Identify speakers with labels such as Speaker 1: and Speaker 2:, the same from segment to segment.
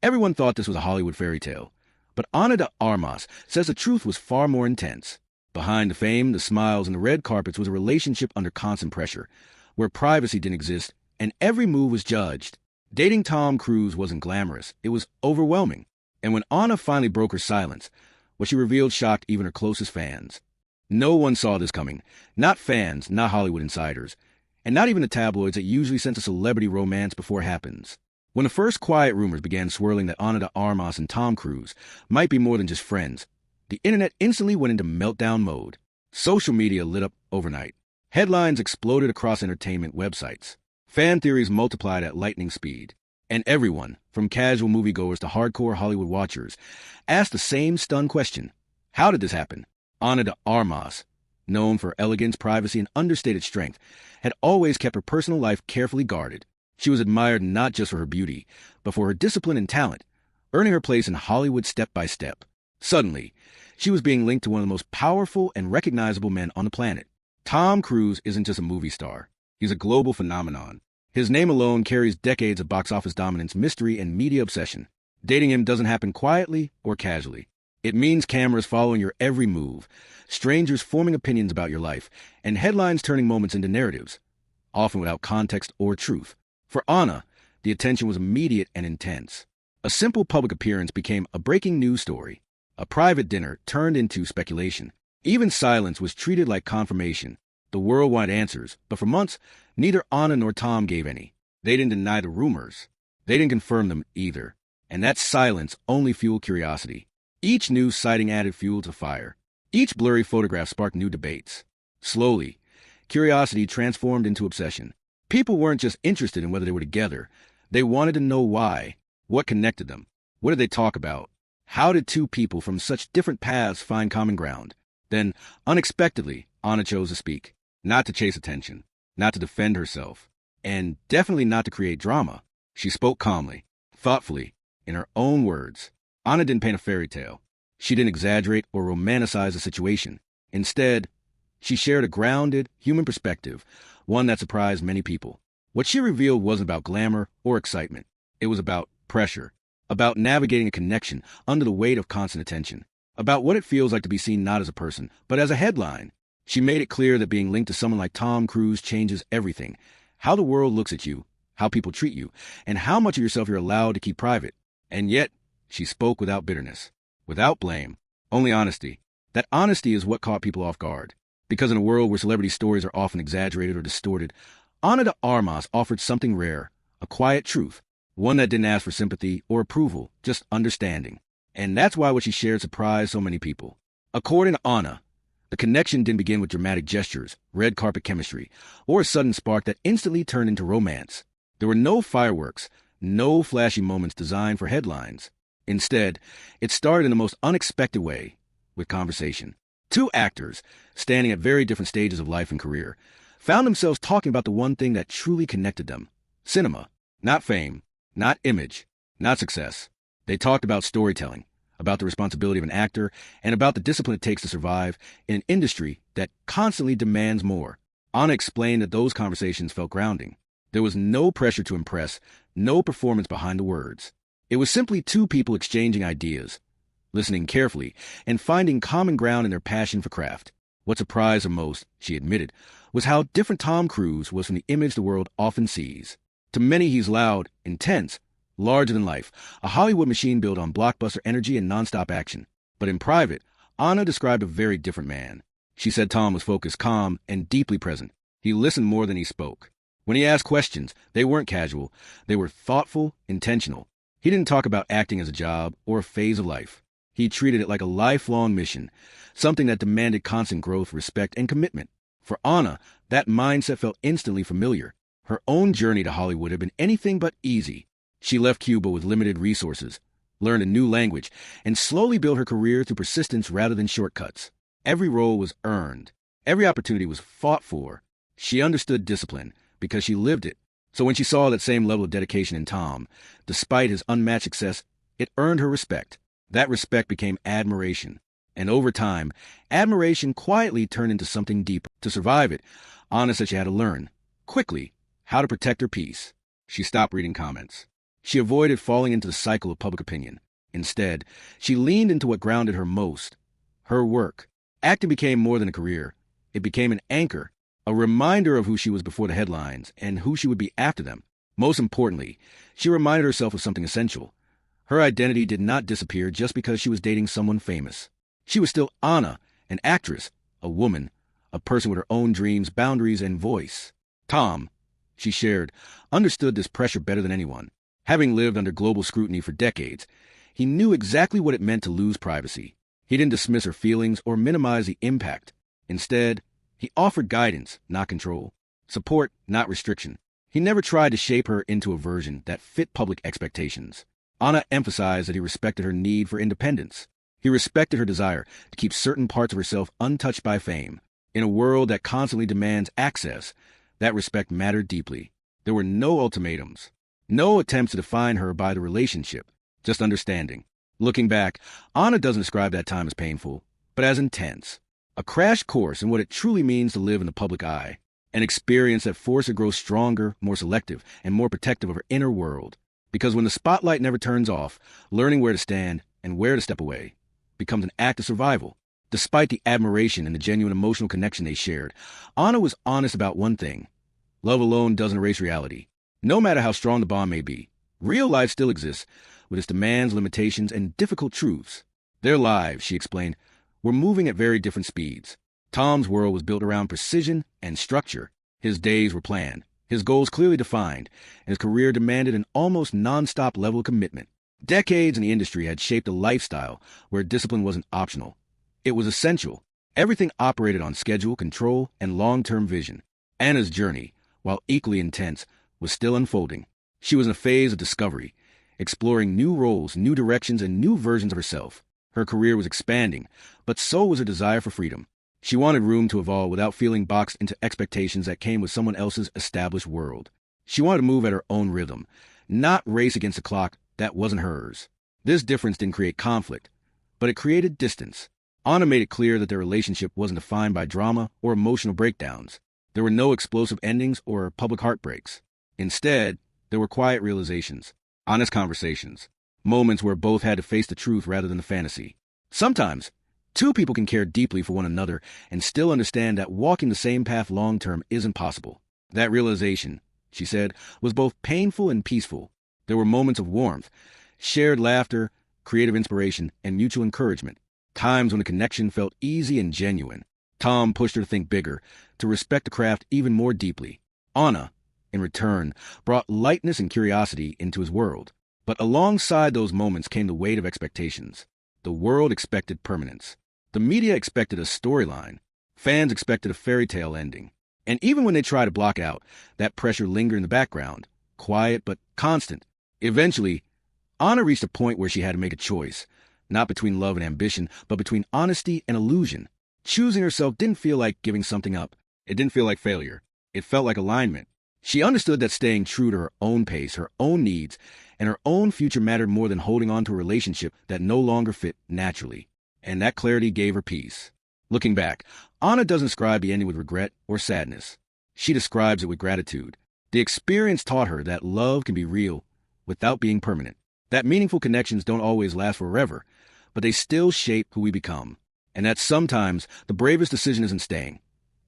Speaker 1: Everyone thought this was a Hollywood fairy tale, but Ana de Armas says the truth was far more intense. Behind the fame, the smiles, and the red carpets was a relationship under constant pressure, where privacy didn't exist and every move was judged. Dating Tom Cruise wasn't glamorous, it was overwhelming. And when Ana finally broke her silence, what she revealed shocked even her closest fans. No one saw this coming. Not fans, not Hollywood insiders, and not even the tabloids that usually sense a celebrity romance before it happens. When the first quiet rumors began swirling that Ana de Armas and Tom Cruise might be more than just friends, the internet instantly went into meltdown mode. Social media lit up overnight. Headlines exploded across entertainment websites. Fan theories multiplied at lightning speed. And everyone, from casual moviegoers to hardcore Hollywood watchers, asked the same stunned question. How did this happen? Ana de Armas, known for elegance, privacy, and understated strength, had always kept her personal life carefully guarded. She was admired not just for her beauty, but for her discipline and talent, earning her place in Hollywood step by step. Suddenly, she was being linked to one of the most powerful and recognizable men on the planet. Tom Cruise isn't just a movie star. He's a global phenomenon. His name alone carries decades of box office dominance, mystery, and media obsession. Dating him doesn't happen quietly or casually. It means cameras following your every move, strangers forming opinions about your life, and headlines turning moments into narratives, often without context or truth. For Ana, the attention was immediate and intense. A simple public appearance became a breaking news story. A private dinner turned into speculation. Even silence was treated like confirmation. The world wanted answers, but for months, neither Ana nor Tom gave any. They didn't deny the rumors. They didn't confirm them either. And that silence only fueled curiosity. Each news sighting added fuel to fire. Each blurry photograph sparked new debates. Slowly, curiosity transformed into obsession. People weren't just interested in whether they were together. They wanted to know why. What connected them? What did they talk about? How did two people from such different paths find common ground? Then, unexpectedly, Ana chose to speak. Not to chase attention, not to defend herself, and definitely not to create drama. She spoke calmly, thoughtfully, in her own words. Ana didn't paint a fairy tale. She didn't exaggerate or romanticize the situation. Instead, she shared a grounded, human perspective, one that surprised many people. What she revealed wasn't about glamour or excitement. It was about pressure, about navigating a connection under the weight of constant attention, about what it feels like to be seen not as a person, but as a headline. She made it clear that being linked to someone like Tom Cruise changes everything. How the world looks at you, how people treat you, and how much of yourself you're allowed to keep private. And yet, she spoke without bitterness, without blame, only honesty. That honesty is what caught people off guard. Because in a world where celebrity stories are often exaggerated or distorted, Ana de Armas offered something rare, a quiet truth, one that didn't ask for sympathy or approval, just understanding. And that's why what she shared surprised so many people. According to Ana, the connection didn't begin with dramatic gestures, red carpet chemistry, or a sudden spark that instantly turned into romance. There were no fireworks, no flashy moments designed for headlines. Instead, it started in the most unexpected way, with conversation. Two actors, standing at very different stages of life and career, found themselves talking about the one thing that truly connected them. Cinema. Not fame, not image, not success. They talked about storytelling, about the responsibility of an actor, and about the discipline it takes to survive in an industry that constantly demands more. Ana explained that those conversations felt grounding. There was no pressure to impress, no performance behind the words. It was simply two people exchanging ideas, listening carefully, and finding common ground in their passion for craft. What surprised her most, she admitted, was how different Tom Cruise was from the image the world often sees. To many, he's loud, intense, larger than life, a Hollywood machine built on blockbuster energy and nonstop action. But in private, Ana described a very different man. She said Tom was focused, calm, and deeply present. He listened more than he spoke. When he asked questions, they weren't casual. They were thoughtful, intentional. He didn't talk about acting as a job or a phase of life. He treated it like a lifelong mission, something that demanded constant growth, respect, and commitment. For Ana, that mindset felt instantly familiar. Her own journey to Hollywood had been anything but easy. She left Cuba with limited resources, learned a new language, and slowly built her career through persistence rather than shortcuts. Every role was earned. Every opportunity was fought for. She understood discipline because she lived it. So when she saw that same level of dedication in Tom, despite his unmatched success, it earned her respect. That respect became admiration. And over time, admiration quietly turned into something deeper. To survive it, Ana said she had to learn, quickly, how to protect her peace. She stopped reading comments. She avoided falling into the cycle of public opinion. Instead, she leaned into what grounded her most: her work. Acting became more than a career. It became an anchor, a reminder of who she was before the headlines and who she would be after them. Most importantly, she reminded herself of something essential. Her identity did not disappear just because she was dating someone famous. She was still Ana, an actress, a woman, a person with her own dreams, boundaries, and voice. Tom, she shared, understood this pressure better than anyone. Having lived under global scrutiny for decades, he knew exactly what it meant to lose privacy. He didn't dismiss her feelings or minimize the impact. Instead, he offered guidance, not control, support, not restriction. He never tried to shape her into a version that fit public expectations. Ana emphasized that he respected her need for independence. He respected her desire to keep certain parts of herself untouched by fame. In a world that constantly demands access, that respect mattered deeply. There were no ultimatums, no attempts to define her by the relationship, just understanding. Looking back, Ana doesn't describe that time as painful, but as intense. A crash course in what it truly means to live in the public eye. An experience that forced her to grow stronger, more selective, and more protective of her inner world. Because when the spotlight never turns off, learning where to stand and where to step away becomes an act of survival. Despite the admiration and the genuine emotional connection they shared, Ana was honest about one thing. Love alone doesn't erase reality. No matter how strong the bond may be, real life still exists, with its demands, limitations, and difficult truths. Their lives, she explained, were moving at very different speeds. Tom's world was built around precision and structure. His days were planned, his goals clearly defined, and his career demanded an almost non-stop level of commitment. Decades in the industry had shaped a lifestyle where discipline wasn't optional. It was essential. Everything operated on schedule, control, and long-term vision. Ana's journey, while equally intense, was still unfolding. She was in a phase of discovery, exploring new roles, new directions, and new versions of herself. Her career was expanding, but so was her desire for freedom. She wanted room to evolve without feeling boxed into expectations that came with someone else's established world. She wanted to move at her own rhythm, not race against a clock that wasn't hers. This difference didn't create conflict, but it created distance. Ana made it clear that their relationship wasn't defined by drama or emotional breakdowns. There were no explosive endings or public heartbreaks. Instead, there were quiet realizations, honest conversations, moments where both had to face the truth rather than the fantasy. Sometimes, two people can care deeply for one another and still understand that walking the same path long-term isn't possible. That realization, she said, was both painful and peaceful. There were moments of warmth, shared laughter, creative inspiration, and mutual encouragement. Times when the connection felt easy and genuine. Tom pushed her to think bigger, to respect the craft even more deeply. Ana, in return, brought lightness and curiosity into his world. But alongside those moments came the weight of expectations. The world expected permanence. The media expected a storyline. Fans expected a fairy tale ending. And even when they tried to block out, that pressure lingered in the background, quiet but constant. Eventually, Ana reached a point where she had to make a choice, not between love and ambition, but between honesty and illusion. Choosing herself didn't feel like giving something up. It didn't feel like failure. It felt like alignment. She understood that staying true to her own pace, her own needs, and her own future mattered more than holding on to a relationship that no longer fit naturally. And that clarity gave her peace. Looking back, Ana doesn't describe the ending with regret or sadness. She describes it with gratitude. The experience taught her that love can be real without being permanent, that meaningful connections don't always last forever, but they still shape who we become, and that sometimes the bravest decision isn't staying.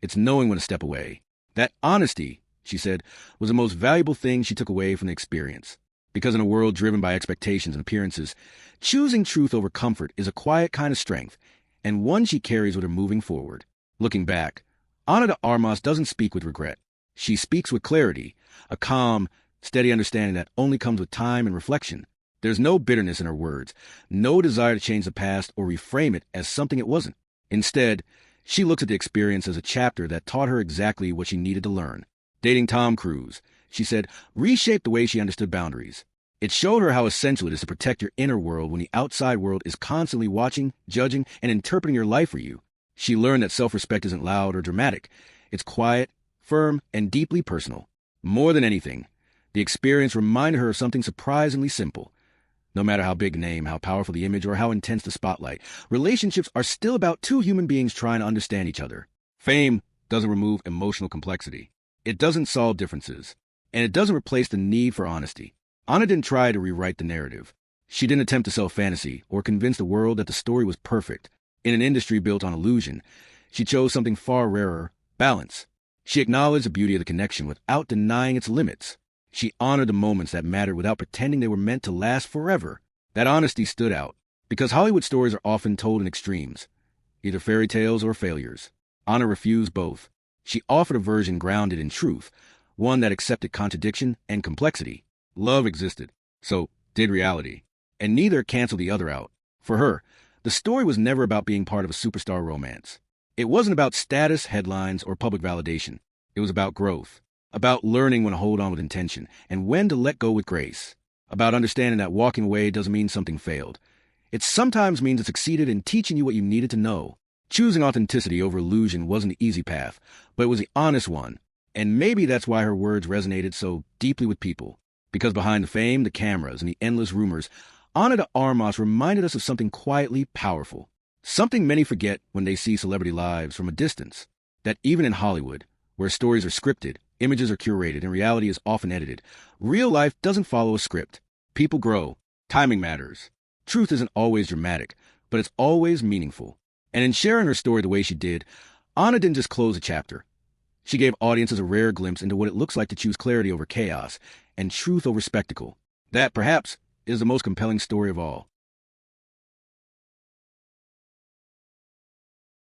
Speaker 1: It's knowing when to step away. That honesty, she said, was the most valuable thing she took away from the experience. Because in a world driven by expectations and appearances, choosing truth over comfort is a quiet kind of strength, and one she carries with her moving forward. Looking back, Ana de Armas doesn't speak with regret. She speaks with clarity, a calm, steady understanding that only comes with time and reflection. There's no bitterness in her words, no desire to change the past or reframe it as something it wasn't. Instead, she looks at the experience as a chapter that taught her exactly what she needed to learn. Dating Tom Cruise, she said, reshaped the way she understood boundaries. It showed her how essential it is to protect your inner world when the outside world is constantly watching, judging, and interpreting your life for you. She learned that self-respect isn't loud or dramatic. It's quiet, firm, and deeply personal. More than anything, the experience reminded her of something surprisingly simple. No matter how big the name, how powerful the image, or how intense the spotlight, relationships are still about two human beings trying to understand each other. Fame doesn't remove emotional complexity. It doesn't solve differences. And it doesn't replace the need for honesty. Ana didn't try to rewrite the narrative. She didn't attempt to sell fantasy or convince the world that the story was perfect. In an industry built on illusion, she chose something far rarer: balance. She acknowledged the beauty of the connection without denying its limits. She honored the moments that mattered without pretending they were meant to last forever. That honesty stood out, because Hollywood stories are often told in extremes, either fairy tales or failures. Ana refused both. She offered a version grounded in truth, one that accepted contradiction and complexity. Love existed, so did reality, and neither canceled the other out. For her, the story was never about being part of a superstar romance. It wasn't about status, headlines, or public validation. It was about growth, about learning when to hold on with intention and when to let go with grace, about understanding that walking away doesn't mean something failed. It sometimes means it succeeded in teaching you what you needed to know. Choosing authenticity over illusion wasn't the easy path, but it was the honest one. And maybe that's why her words resonated so deeply with people. Because behind the fame, the cameras, and the endless rumors, Ana de Armas reminded us of something quietly powerful. Something many forget when they see celebrity lives from a distance. That even in Hollywood, where stories are scripted, images are curated, and reality is often edited, real life doesn't follow a script. People grow. Timing matters. Truth isn't always dramatic, but it's always meaningful. And in sharing her story the way she did, Ana didn't just close a chapter. She gave audiences a rare glimpse into what it looks like to choose clarity over chaos and truth over spectacle. That, perhaps, is the most compelling story of all.